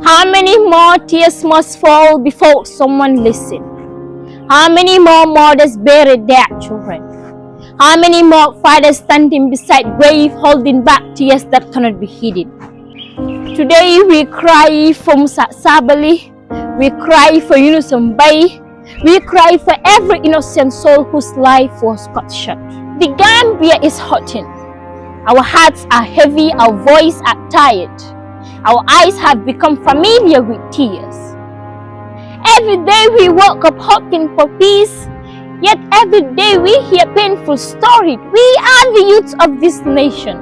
How many more tears must fall before someone listens? How many more mothers buried their children? How many more fathers standing beside grave holding back tears that cannot be hidden? Today we cry for Musa Sabali, we cry for Yunusa Mbaye, we cry for every innocent soul whose life was cut short. The Gambia is hurting. Our hearts are heavy, our voices are tired. Our eyes have become familiar with tears. Every day we wake up hoping for peace, yet every day we hear painful stories. We are the youth of this nation.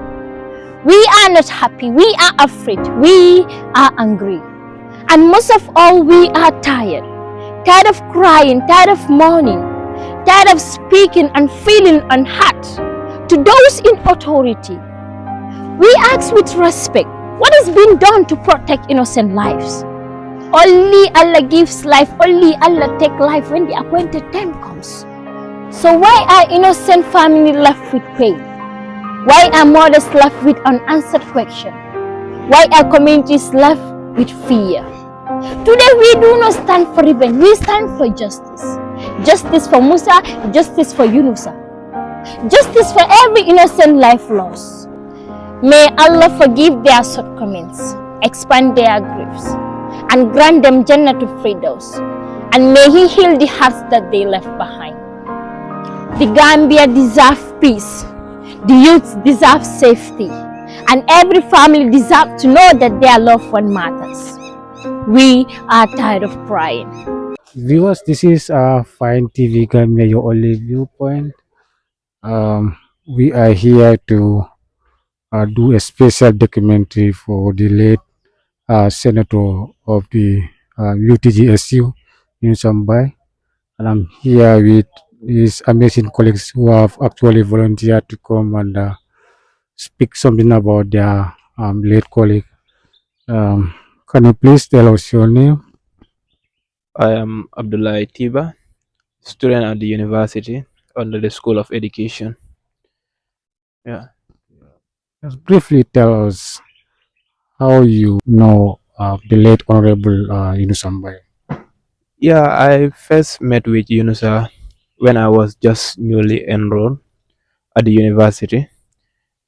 We are not happy, we are afraid, we are angry. And most of all, we are tired. Tired of crying, tired of mourning, tired of speaking and feeling unhurt to those in authority. We ask with respect, what is being done to protect innocent lives? Only Allah gives life, only Allah takes life when the appointed time comes. So why are innocent families left with pain? Why are mothers left with unanswered questions? Why are communities left with fear? Today we do not stand for revenge, we stand for justice. Justice for Musa, justice for Yunusa. Justice for every innocent life lost. May Allah forgive their shortcomings, expand their griefs, and grant them Jannatul Firdaus. And may He heal the hearts that they left behind. The Gambia deserves peace. The youth deserve safety. And every family deserves to know that their loved one matters. We are tired of crying. Viewers, this is Fine TV Gambia, your only viewpoint. We are here to do a special documentary for the late Senator of the UTG Yunusa Mbaye. And I'm here with these amazing colleagues who have actually volunteered to come and speak something about their late colleague. Can you please tell us your name? I am Abdullah Tiba, student at the university under the School of Education. Yeah. Just briefly tell us how you know the late Honourable Yunusa Mbaye. Yeah, I first met with Yunusa when I was just newly enrolled at the university.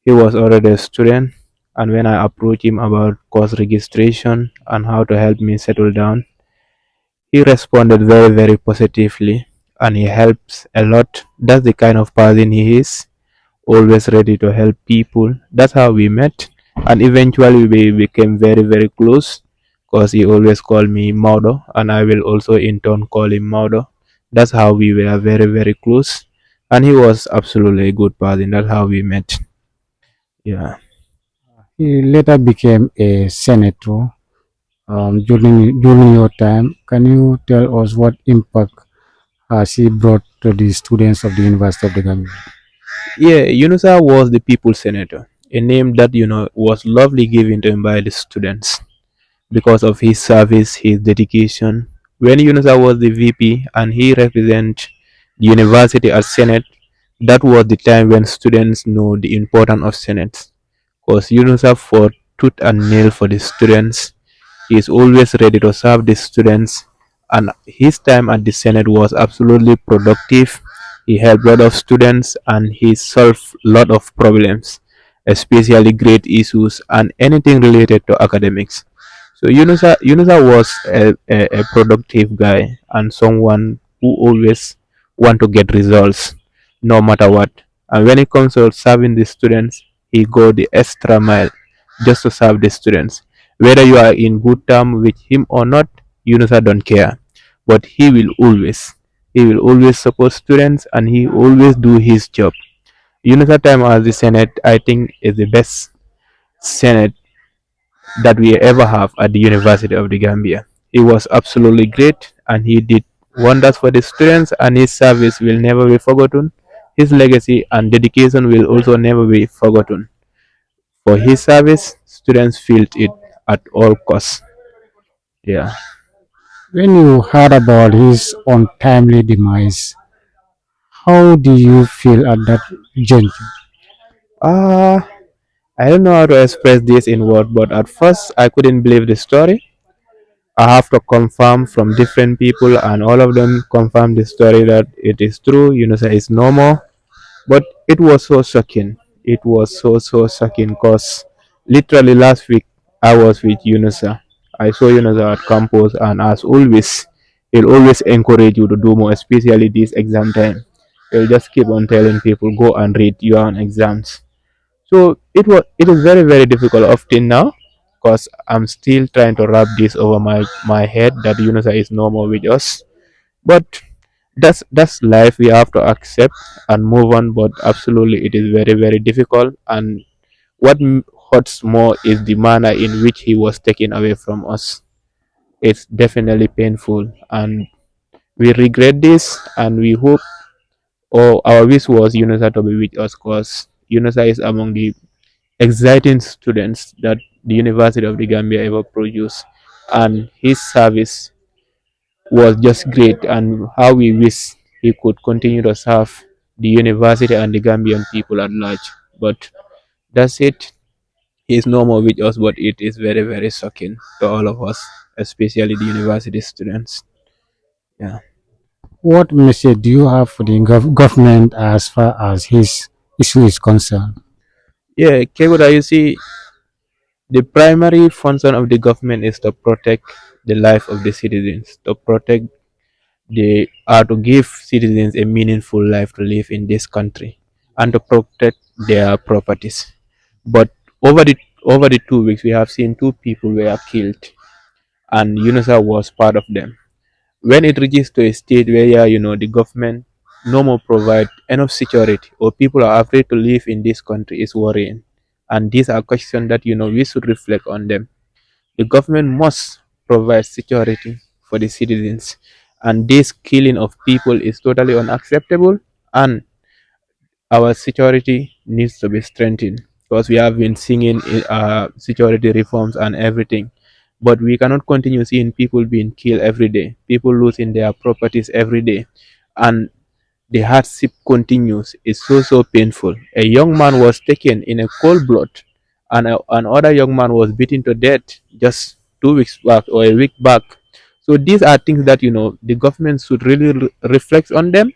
He was already a student, and when I approached him about course registration and how to help me settle down, he responded very, very positively and he helps a lot. That's the kind of person he is, always ready to help people. That's how we met, and eventually we became very, very close because he always called me Maudo, and I will also in turn call him Maudo. That's how we were very, very close, and he was absolutely a good person. That's how we met. Yeah. He later became a senator during your time. Can you tell us what impact has he brought to the students of the University of the Gambia? Yeah, Yunusa was the people's senator, a name that was lovely given to him by the students because of his service, his dedication. When Yunusa was the VP and he represented the university as Senate, that was the time when students know the importance of Senate. Because Yunusa fought tooth and nail for the students. He is always ready to serve the students, and his time at the Senate was absolutely productive. He helped a lot of students and he solved a lot of problems, especially grade issues and anything related to academics. So Yunusa was a productive guy and someone who always want to get results no matter what. And when it comes to serving the students, he go the extra mile just to serve the students. Whether you are in good term with him or not, Yunusa don't care. But he will always support students and he always do his job. Yunusa time as the Senate, I think, is the best Senate that we ever have at the University of the Gambia. He was absolutely great and he did wonders for the students, and his service will never be forgotten. His legacy and dedication will also never be forgotten. For his service, students felt it at all costs. Yeah. When you heard about his untimely demise, how do you feel at that juncture? I don't know how to express this in words, but at first I couldn't believe the story. I have to confirm from different people, and all of them confirm the story that it is true. Yunusa is normal, but it was so shocking. It was so shocking because literally last week I was with Yunusa. I saw Yunusa at campus, and as always, he'll always encourage you to do more, especially this exam time. He'll just keep on telling people, go and read your own exams. So it is very difficult often now because I'm still trying to wrap this over my head that Yunusa is normal with us. But that's life. We have to accept and move on. But absolutely, it is very difficult. And what hurts more is the manner in which he was taken away from us. It's definitely painful, and we regret this. And we hope, or our wish was Yunusa to be with us, because Yunusa is among the exciting students that the University of the Gambia ever produced, and his service was just great. And how we wish he could continue to serve the university and the Gambian people at large. But that's it. He is no more with us, but it is very shocking to all of us, especially the university students. Yeah. What message do you have for the government as far as his issue is concerned? Yeah, Keguda, you see, the primary function of the government is to protect the life of the citizens, to protect they are to give citizens a meaningful life to live in this country and to protect their properties. But over the 2 weeks, we have seen two people were killed, and UNICEF was part of them. When it reaches to a state where the government no more provide enough security, or people are afraid to live in this country, is worrying. And these are questions that we should reflect on them. The government must provide security for the citizens, and this killing of people is totally unacceptable. And our security needs to be strengthened because we have been singing security reforms and everything, but we cannot continue seeing people being killed every day, people losing their properties every day, and the hardship continues. It's so painful. A young man was taken in a cold blood, and another young man was beaten to death just 2 weeks back or a week back. So these are things that the government should really reflect on them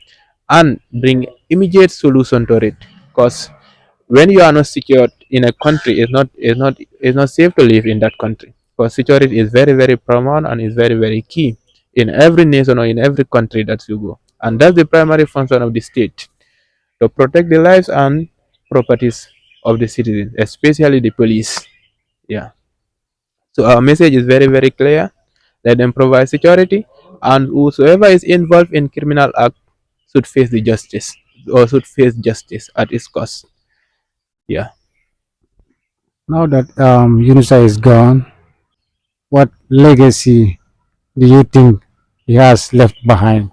and bring immediate solution to it. Because when you are not secured in a country, it's not safe to live in that country. Because security is very paramount and is very key in every nation or in every country that you go. And that's the primary function of the state, to protect the lives and properties of the citizens, especially the police. Yeah. So our message is very clear. Let them provide security, and whosoever is involved in criminal act should face the justice, or should face justice at its cost. Yeah. Now that Yunusa is gone, what legacy do you think he has left behind?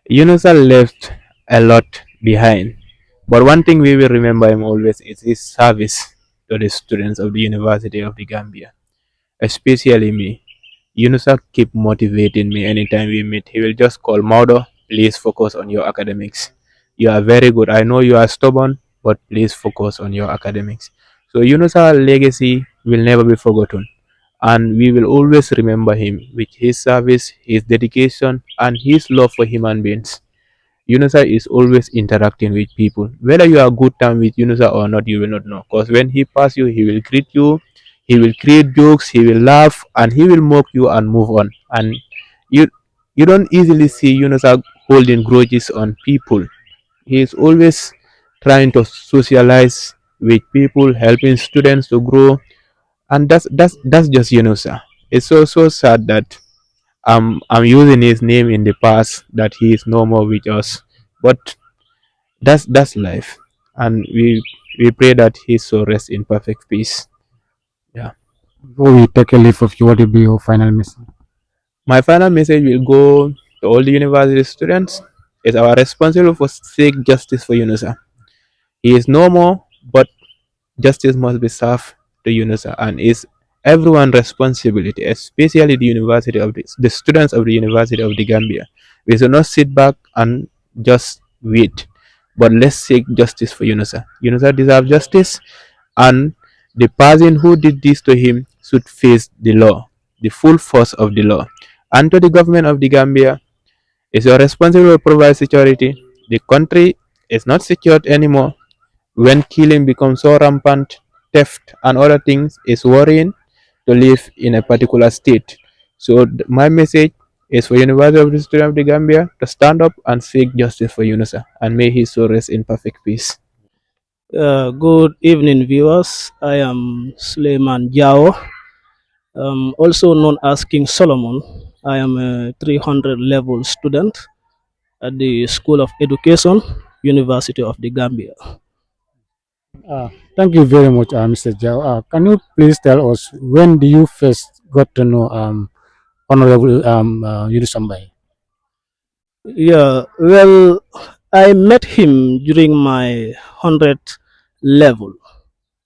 Yunusa left a lot behind, but one thing we will remember him always is his service to the students of the University of the Gambia, especially me. Yunusa keep motivating me anytime we meet. He will just call Maudo, please focus on your academics. You are very good. I know you are stubborn, but please focus on your academics. So Yunusa legacy will never be forgotten. And we will always remember him with his service, his dedication, and his love for human beings. Yunusa is always interacting with people. Whether you are good time with Yunusa or not, you will not know. Because when he pass you, he will greet you, he will create jokes, he will laugh, and he will mock you and move on. And you you don't easily see Yunusa holding grudges on people. He is always trying to socialize with people, helping students to grow, and that's just Yunusa. It's so sad that I'm using his name in the past, that he is no more with us, but that's life, and we pray that his soul rests in perfect peace. Yeah. Before we take a leave of you, what will be your final message? My final message will go to all the university students. It's our responsibility for seek justice for Yunusa. He is no more, but justice must be served to UNISA, and is everyone's responsibility, especially the students of the University of the Gambia. We should not sit back and just wait, but let's seek justice for UNISA. UNISA deserves justice, and the person who did this to him should face the law. the full force of the law. And to the government of the Gambia, it's your responsibility to provide security. The country is not secured anymore. When killing becomes so rampant, theft and other things is worrying to live in a particular state. So my message is for University of the Student of the Gambia to stand up and seek justice for Yunusa, and may his soul rest in perfect peace. Good evening, viewers. I am Suleiman Jao, also known as King Solomon. I am a 300 level student at the School of Education, University of the Gambia. Thank you very much, Mr. Jao. Can you please tell us when do you first got to know Honourable Yunusa Mbaye? Yeah, well, I met him during my 100th level.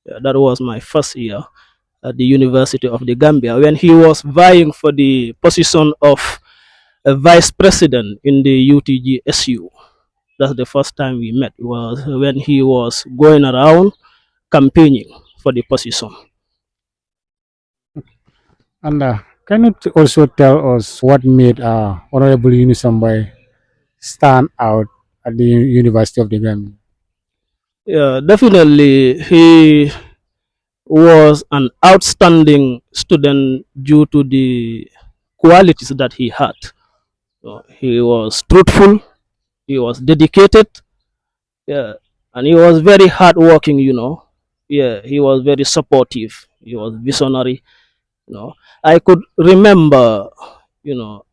Yeah, that was my first year at the University of the Gambia when he was vying for the position of a vice president in the UTG SU. That's the first time we met. It was when he was going around campaigning for the position. And can you also tell us what made Honourable Yunusa Mbaye stand out at the University of the Gambia? Yeah, definitely he was an outstanding student due to the qualities that he had. He was truthful, he was dedicated, yeah, and he was very hardworking. Yeah, he was very supportive. He was visionary. I could remember, you know,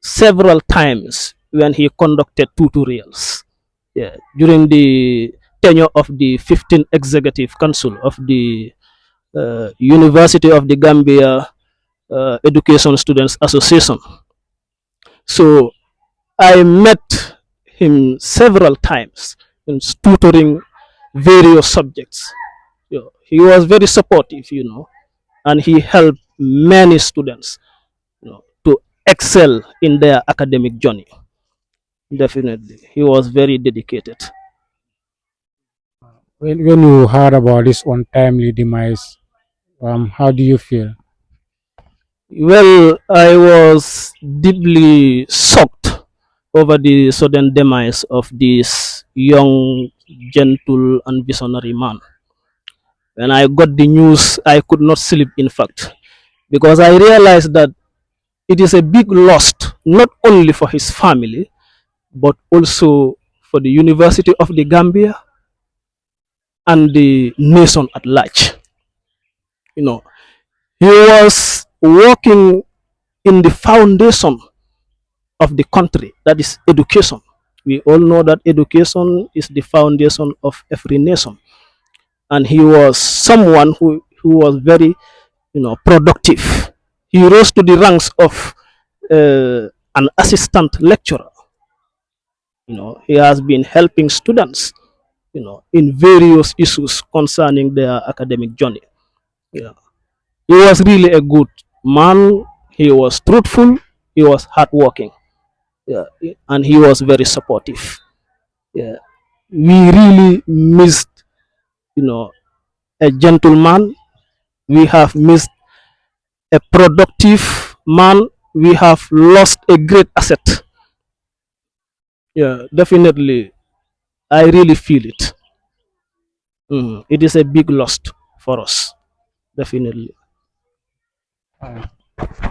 several times when he conducted tutorials. Yeah, during the tenure of the 15th Executive Council of the University of the Gambia Education Students Association. So I met him several times in tutoring various subjects. He was very supportive, and he helped many students, to excel in their academic journey. Definitely, he was very dedicated. When you heard about his untimely demise, how do you feel? Well, I was deeply shocked over the sudden demise of this young, gentle, and visionary man. When I got the news, I could not sleep, in fact, because I realized that it is a big loss, not only for his family, but also for the University of the Gambia and the nation at large. You know, he was working in the foundation of the country, that is education. We all know that education is the foundation of every nation. And he was someone who was very, productive. He rose to the ranks of an assistant lecturer. He has been helping students, in various issues concerning their academic journey. Yeah. He was really a good man. He was truthful. He was hardworking. Yeah, and he was very supportive. Yeah, we really missed, a gentleman. We have missed a productive man. We have lost a great asset. Yeah, definitely. I really feel it. It is a big loss for us. Definitely.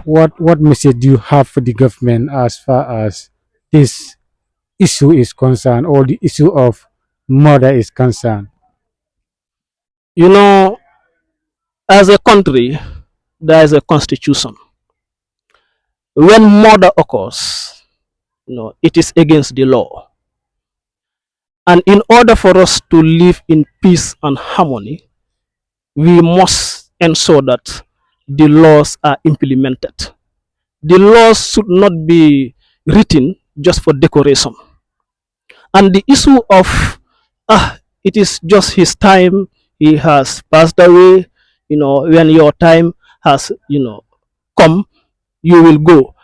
What message do you have for the government as far as this issue is concerned, or the issue of murder is concerned? You know, as a country, there is a constitution. When murder occurs, it is against the law. And in order for us to live in peace and harmony, we must ensure that the laws are implemented. The laws should not be written just for decoration. And the issue of, it is just his time, he has passed away, when your time has, come, you will go.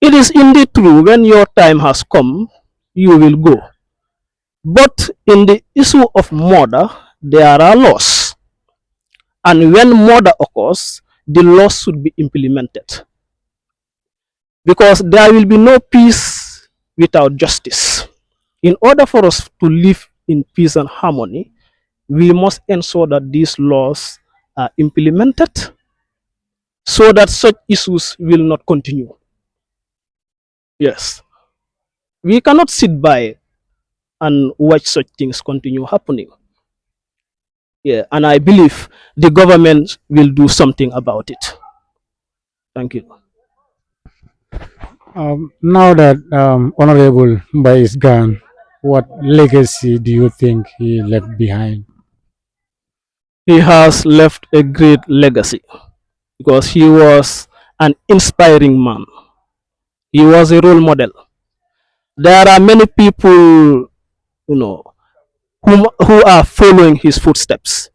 It is indeed true, when your time has come, you will go. But in the issue of murder, there are laws. And when murder occurs, the laws should be implemented. because there will be no peace without justice. In order for us to live in peace and harmony, we must ensure that these laws are implemented so that such issues will not continue. Yes. We cannot sit by and watch such things continue happening. Yeah, and I believe the government will do something about it. Thank you. Now that Honorable Mbaye is gone, what legacy do you think he left behind? He has left a great legacy because he was an inspiring man. He was a role model. There are many people, you know, who are following his footsteps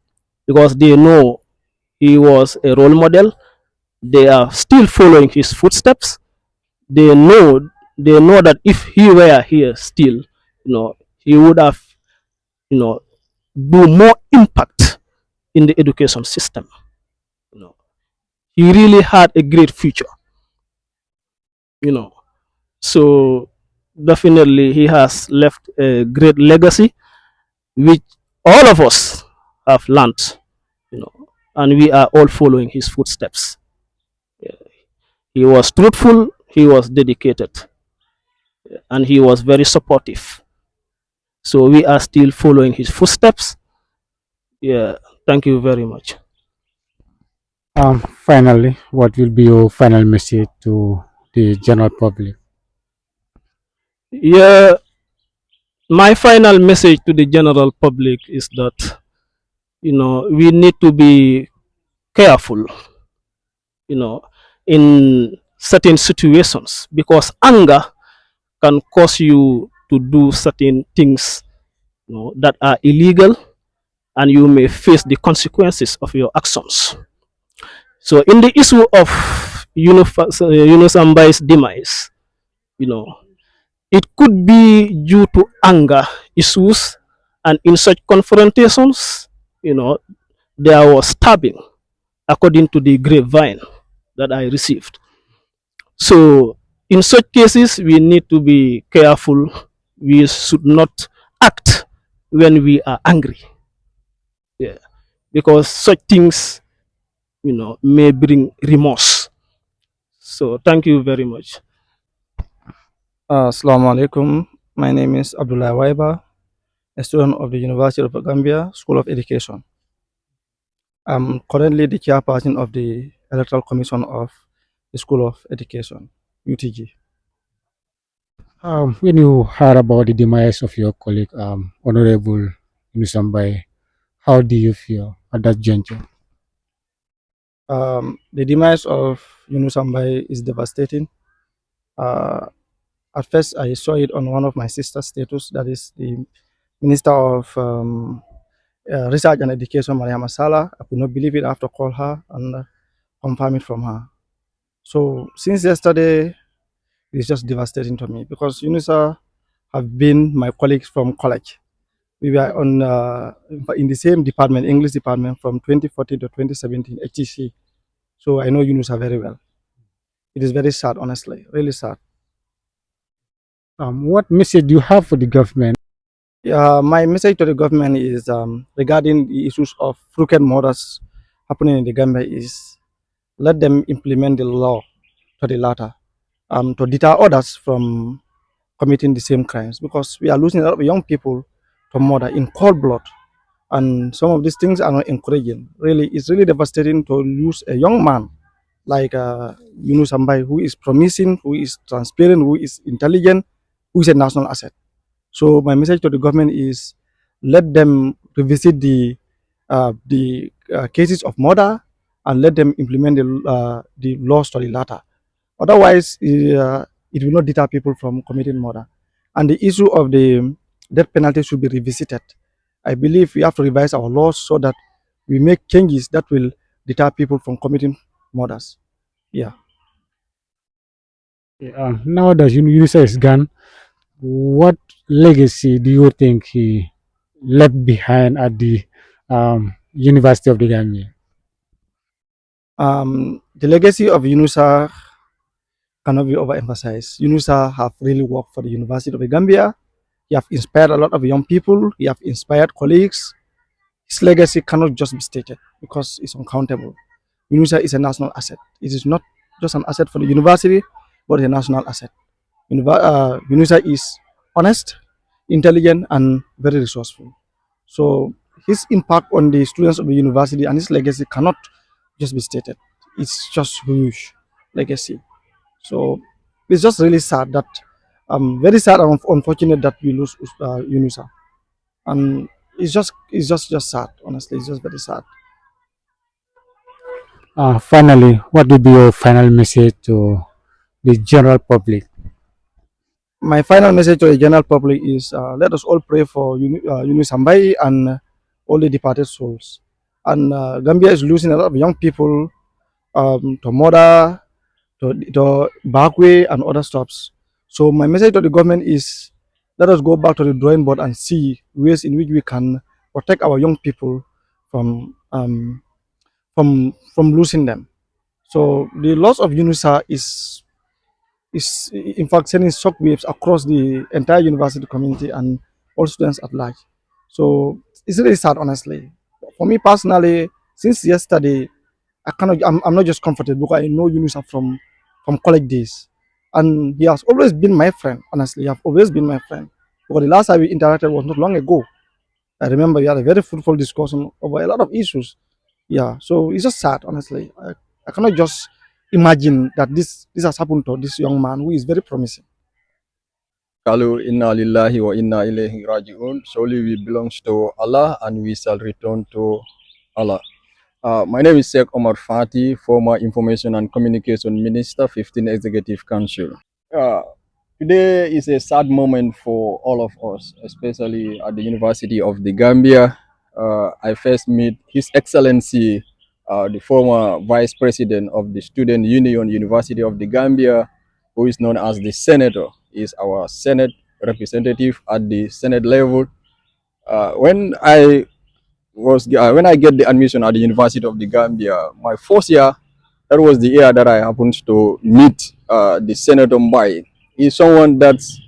because they know he was a role model. They are still following his footsteps. They know they know that if he were here still, he would have, you know, do more impact in the education system. You know, he really had a great future. You know, so definitely he has left a great legacy, which all of us have learned. You know, and we are all following his footsteps. He was truthful. He was dedicated, and he was very supportive. So we are still following his footsteps. Yeah, thank you very much. Finally, what will be your final message to the general public? Yeah, my final message to the general public is that we need to be careful, you know, in certain situations because anger can cause you to do certain things, that are illegal, and you may face the consequences of your actions. So, in the issue of Yunusa Mbaye's demise, you know, it could be due to anger issues, and in such confrontations, there was stabbing, according to the grapevine that I received. So, in such cases, we need to be careful. We should not act when we are angry. Yeah, because such things, may bring remorse. So, thank you very much. Assalamu alaikum. My name is Abdullah Waiba, a student of the University of Gambia School of Education. I'm currently the chairperson of the Electoral Commission of the School of Education, UTG. When you heard about the demise of your colleague, Honorable Yunusa Mbaye, how do you feel at that juncture? The demise of Yunusa Mbaye is devastating. Uh, at first, I saw it on one of my sister's status, that is the Minister of Research and Education, Mariam Masala. I could not believe it. I have to call her and confirm it from her. So since yesterday, it's just devastating to me because Yunusa have been my colleagues from college. We were on in the same department, English department, from 2014 to 2017, HTC. So I know Yunusa very well. It is very sad, honestly, really sad. What message do you have for the government? My message to the government is regarding the issues of crooked murders happening in the Gambia is let them implement the law to the latter to deter others from committing the same crimes because we are losing a lot of young people to murder in cold blood. And some of these things are not encouraging. Really, it's really devastating to lose a young man like Yunusa Mbaye, who is promising, who is transparent, who is intelligent, who is a national asset. So my message to the government is let them revisit the cases of murder and let them implement the laws to the latter. Otherwise, it will not deter people from committing murder. And the issue of the death penalty should be revisited. I believe we have to revise our laws so that we make changes that will deter people from committing murders. Yeah. Now that Yunusa is gone, what legacy do you think he left behind at the University of the Gambia? The legacy of Yunusa cannot be overemphasized. Yunusa have really worked for the University of the Gambia. He have inspired a lot of young people. He have inspired colleagues. His legacy cannot just be stated because it's uncountable. Yunusa is a national asset. It is not just an asset for the university, but a national asset. Yunusa is honest, intelligent, and very resourceful. So his impact on the students of the university and his legacy cannot just be stated. It's just huge legacy. So it's just really sad that very sad and unfortunate that we lose Yunusa. And it's just sad, honestly. It's just very sad. Finally, what would be your final message to the general public? My final message to the general public is let us all pray for Yunusa Mbaye and all the departed souls. And Gambia is losing a lot of young people to murder, to backway and other stops. So my message to the government is let us go back to the drawing board and see ways in which we can protect our young people from losing them. So the loss of UNISA is in fact sending shockwaves across the entire university community and all students at large. So it's really sad, honestly. For me personally, since yesterday, I'm not just comforted because I know Yunusa from college days. And he has always been my friend, honestly. He has always been my friend. Because the last time we interacted was not long ago. I remember we had a very fruitful discussion over a lot of issues. Yeah, so it's just sad, honestly. I cannot just imagine that this has happened to this young man who is very promising. Kalu inna lillahi wa inna ilaihi raji'un. Surely we belongs to Allah and we shall return to Allah. My name is Sheikh Omar Fati, former Information and Communication Minister, 15 Executive Council. Uh, Today is a sad moment for all of us, especially at the University of the Gambia. I first meet His Excellency, the former Vice President of the Student Union, University of the Gambia, who is known as the Senator. He is our Senate representative at the Senate level. When I get the admission at the University of the Gambia, my first year, that was the year that I happened to meet the Senator Mbaye. He's someone that's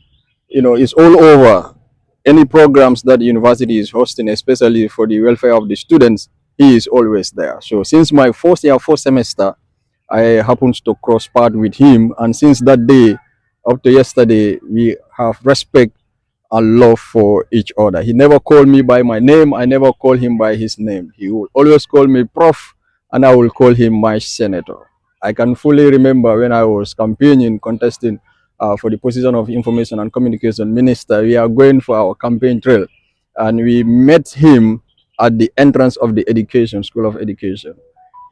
is all over any programs that the university is hosting, especially for the welfare of the students. He is always there. So since my first year, first semester, I happened to cross path with him, and since that day up to yesterday, we have respect and love for each other. He never called me by my name. I never call him by his name. He will always call me Prof, and I will call him my senator. I can fully remember when I was campaigning, contesting for the position of Information and Communication Minister. We are going for our campaign trail, and we met him at the entrance of the education, School of Education.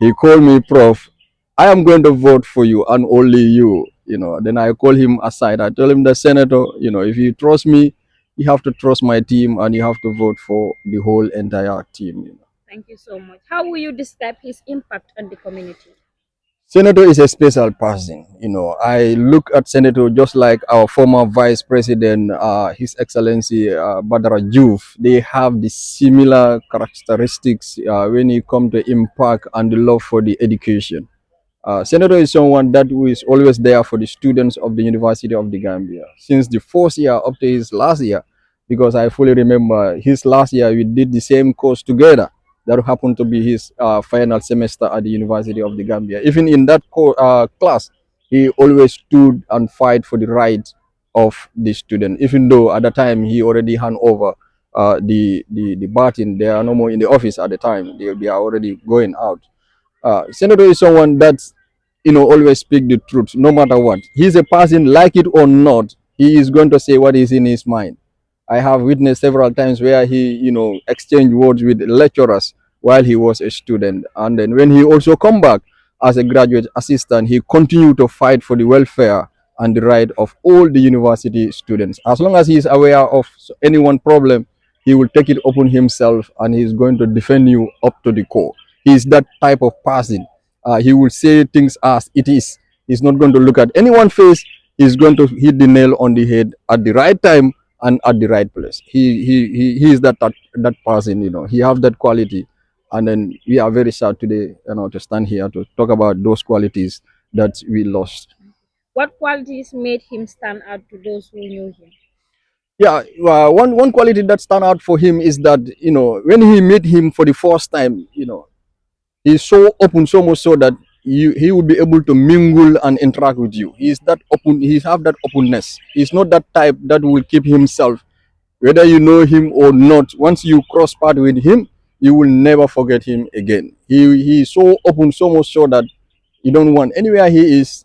He called me, Prof, I am going to vote for you and only you. Then I call him aside. I tell him, the senator, if you trust me, you have to trust my team and you have to vote for the whole entire team. Thank you so much. How will you describe his impact on the community? Senator is a special person. I look at Senator just like our former Vice President, His Excellency Badara Diouf. They have the similar characteristics when it comes to impact and the love for the education. Senator is someone that who is always there for the students of the University of the Gambia since the first year up to his last year, because I fully remember his last year we did the same course together. That happened to be his final semester at the University of the Gambia. Even in that class, he always stood and fight for the rights of the student. Even though at the time he already hand over the baton, they are no more in the office at the time. They are already going out. Senator is someone that always speak the truth no matter what. He's a person, like it or not, he is going to say what is in his mind. I have witnessed several times where he exchanged words with lecturers while he was a student, and then when he also come back as a graduate assistant, he continued to fight for the welfare and the right of all the university students. As long as he is aware of any one problem, he will take it upon himself and he is going to defend you up to the core. He is that type of person. He will say things as it is. He's not going to look at anyone's face. He's going to hit the nail on the head at the right time and at the right place. He is that person. He have that quality, and then we are very sad today, to stand here to talk about those qualities that we lost. What qualities made him stand out to those who knew him? Yeah, one quality that stand out for him is that, when he met him for the first time, he's so open, so much so that he will be able to mingle and interact with you. He's that open. He have that openness. He's not that type that will keep himself, whether you know him or not. Once you cross path with him, you will never forget him again. He's so open, so much so that you don't want anywhere he is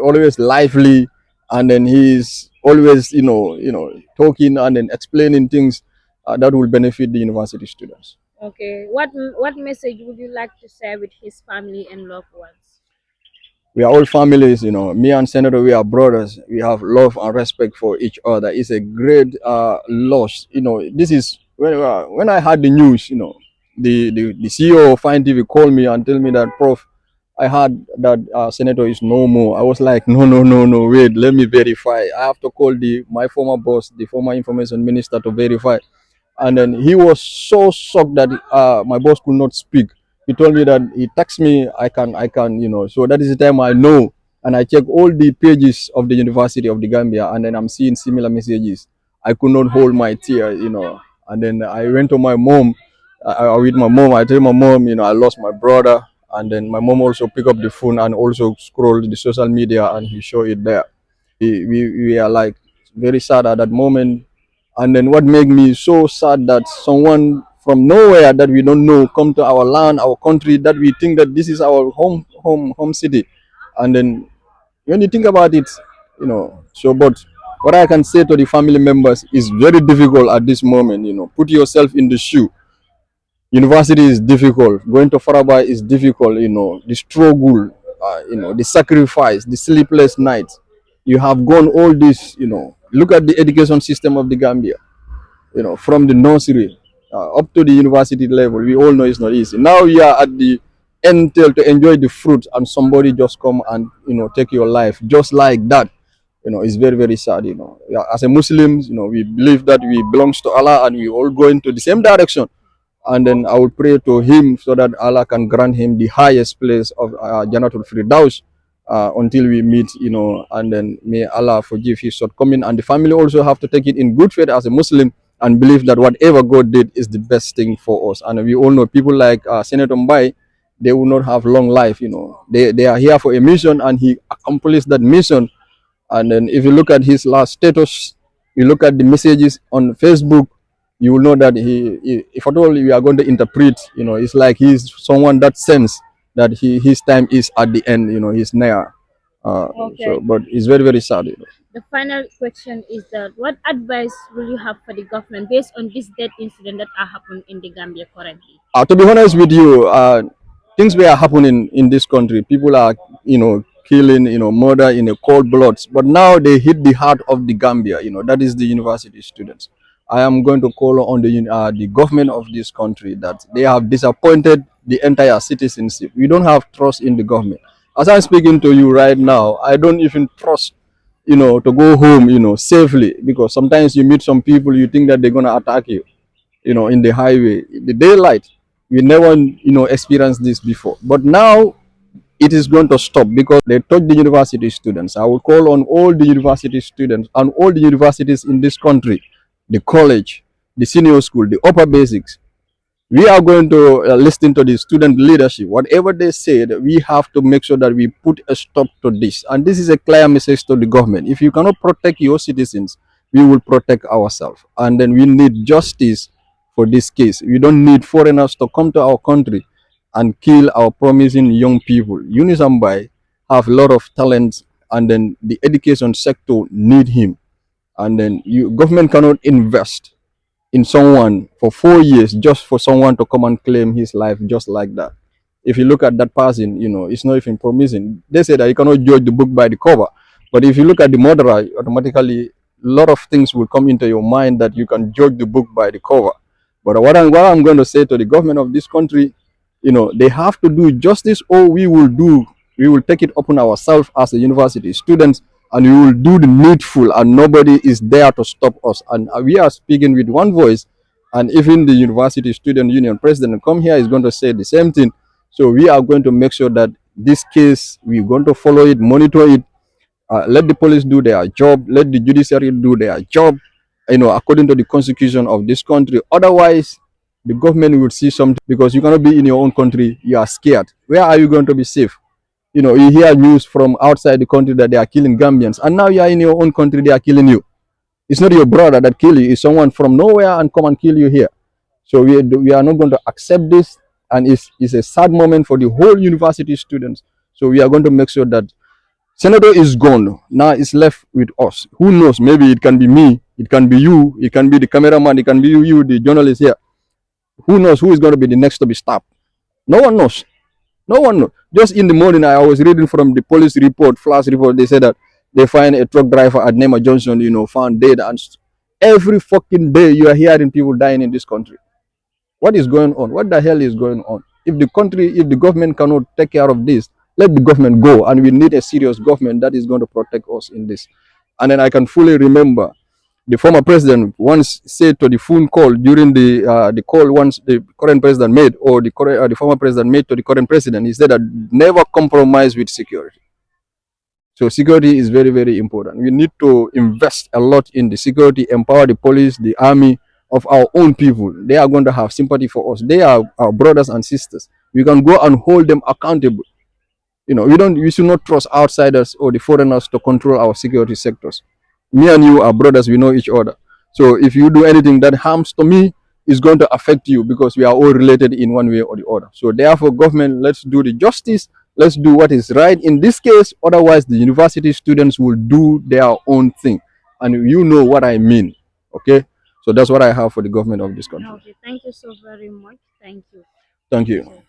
always lively, and then he's always talking and then explaining things that will benefit the university students. Okay. What message would you like to share with his family and loved ones? We are all families, me and Senator, we are brothers. We have love and respect for each other. It's a great loss. This is when I had the news. The CEO of Fine TV called me and tell me that, Prof, I heard that Senator is no more. I was like, no, no, no, no, wait, let me verify. I have to call my former boss, the former information minister, to verify. And then he was so shocked that my boss could not speak. He told me that he texts me, I can, so that is the time I know. And I check all the pages of the University of the Gambia, and then I'm seeing similar messages. I could not hold my tear. And then I went to my mom. With my mom, I tell my mom, I lost my brother. And then my mom also pick up the phone and also scroll the social media, and he show it there. We are like very sad at that moment. And then what made me so sad that someone from nowhere that we don't know come to our land, our country, that we think that this is our home city. And then when you think about it, but what I can say to the family members is very difficult at this moment. Put yourself in the shoe. University is difficult. Going to Faraba is difficult. The struggle, the sacrifice, the sleepless nights. You have gone all this. Look at the education system of the Gambia. From the nursery up to the university level. We all know it's not easy. Now we are at the end to enjoy the fruit, and somebody just come and take your life just like that. It's very, very sad. Yeah, as a Muslims, we believe that we belongs to Allah and we all go into the same direction. And then I will pray to him so that Allah can grant him the highest place of Janatul Firdaus until we meet, and then may Allah forgive his shortcoming. And the family also have to take it in good faith as a Muslim and believe that whatever God did is the best thing for us. And we all know people like Senator Mbaye, they will not have long life. They are here for a mission, and he accomplished that mission. And then if you look at his last status, you look at the messages on Facebook, you will know that if at all we are going to interpret, it's like he's someone that sense that his time is at the end, he's near. Okay. But it's very, very sad. The final question is that what advice will you have for the government based on this death incident that are happening in the Gambia currently? To be honest with you, things were happening in this country. People are, killing, murder in a cold blood. But now they hit the heart of the Gambia. That is the university students. I am going to call on the government of this country that they have disappointed the entire citizenship. We don't have trust in the government. As I'm speaking to you right now, I don't even trust, to go home, safely, because sometimes you meet some people, you think that they're gonna attack you, in the highway, the daylight. We never, experienced this before. But now it is going to stop because they touch the university students. I will call on all the university students and all the universities in this country, the college, the senior school, the upper basics. We are going to listen to the student leadership. Whatever they said, we have to make sure that we put a stop to this. And this is a clear message to the government. If you cannot protect your citizens, we will protect ourselves. And then we need justice for this case. We don't need foreigners to come to our country and kill our promising young people. Yunusa Mbaye have a lot of talent, and then the education sector need him. And then government cannot invest in someone for 4 years just for someone to come and claim his life just like that. If you look at that person, it's not even promising. They say that you cannot judge the book by the cover. But if you look at the murderer, automatically a lot of things will come into your mind that you can judge the book by the cover. But what I'm going to say to the government of this country, they have to do justice, or we will take it upon ourselves as a university students, and we will do the needful, and nobody is there to stop us. And we are speaking with one voice, and even the university student union president come here is going to say the same thing. So we are going to make sure that this case, we're going to follow it, monitor it, Let the police do their job. Let the judiciary do their job, according to the constitution of this country. Otherwise, the government will see something, because you cannot be in your own country. You are scared. Where are you going to be safe? You hear news from outside the country that they are killing Gambians, and now you are in your own country, they are killing you. It's not your brother that kill you, it's someone from nowhere and come and kill you here. So we are not going to accept this, and it's a sad moment for the whole university students. So we are going to make sure that Senator is gone. Now it's left with us. Who knows? Maybe it can be me, it can be you, it can be the cameraman, it can be you, the journalist here. Who knows who is going to be the next to be stopped? No one knows. No one knows. Just in the morning, I was reading from the police report, flash report. They said that they find a truck driver at Nema Johnson, found dead. And every fucking day, you are hearing people dying in this country. What is going on? What the hell is going on? If the government cannot take care of this, let the government go. And we need a serious government that is going to protect us in this. And then I can fully remember the former president once said to the phone call during the call once the current president made, or the former president made to the current president, he said that never compromise with security. So security is very, very important. We need to invest a lot in the security, empower the police, the army of our own people. They are going to have sympathy for us. They are our brothers and sisters. We can go and hold them accountable. We should not trust outsiders or the foreigners to control our security sectors. Me and you are brothers, we know each other. So if you do anything that harms to me, it's going to affect you, because we are all related in one way or the other. So therefore, government, let's do the justice. Let's do what is right in this case. Otherwise, the university students will do their own thing. And you know what I mean. Okay? So that's what I have for the government of this country. Okay, thank you so very much. Thank you. Thank you.